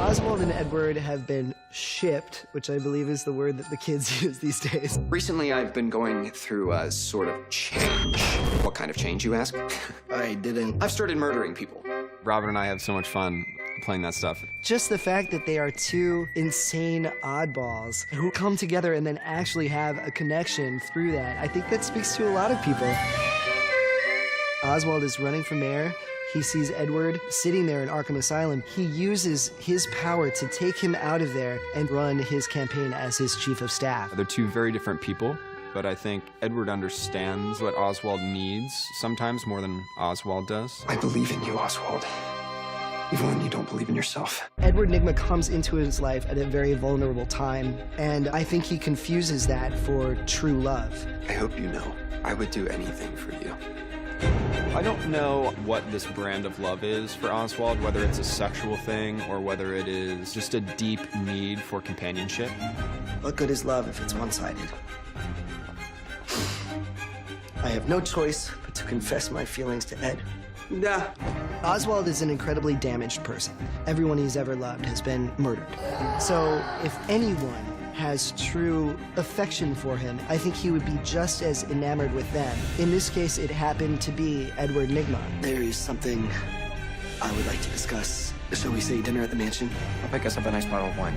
Oswald and Edward have been shipped, which I believe is the word that the kids use these days. Recently, I've been going through a sort of change. What kind of change, you ask? I didn't. I've started murdering people. Robert and I have so much fun playing that stuff. Just the fact that they are two insane oddballs who come together and then actually have a connection through that, I think that speaks to a lot of people. Oswald is running for mayor. He sees Edward sitting there in Arkham Asylum. He uses his power to take him out of there and run his campaign as his chief of staff. They're two very different people, but I think Edward understands what Oswald needs, sometimes more than Oswald does. I believe in you, Oswald. Even when you don't believe in yourself. Edward Nygma comes into his life at a very vulnerable time, and I think he confuses that for true love. I hope you know I would do anything for you. I don't know what this brand of love is for Oswald, whether it's a sexual thing or whether it is just a deep need for companionship. What good is love if it's one-sided? I have no choice but to confess my feelings to Ed. Nah. Oswald is an incredibly damaged person. Everyone he's ever loved has been murdered. So if anyone has true affection for him, I think he would be just as enamored with them. In this case, it happened to be Edward Nygma. There is something I would like to discuss. Shall we say dinner at the mansion? I'll pick us up a nice bottle of wine.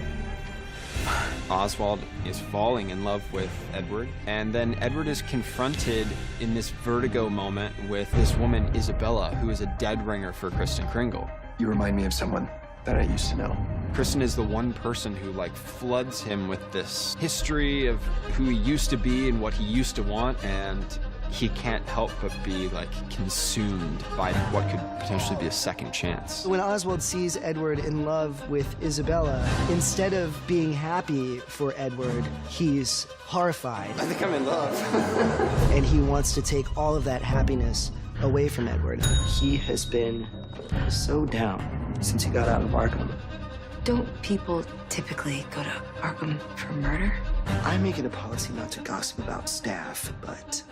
Oswald is falling in love with Edward, and then Edward is confronted in this vertigo moment with this woman, Isabella, who is a dead ringer for Kristen Kringle. You remind me of someone that I used to know. Kristen is the one person who, like, floods him with this history of who he used to be and what he used to want, and he can't help but be, like, consumed by what could potentially be a second chance. When Oswald sees Edward in love with Isabella, instead of being happy for Edward, he's horrified. I think I'm in love. And he wants to take all of that happiness away from Edward. He has been so down since he got out of Arkham. Don't people typically go to Arkham for murder? I make it a policy not to gossip about staff, but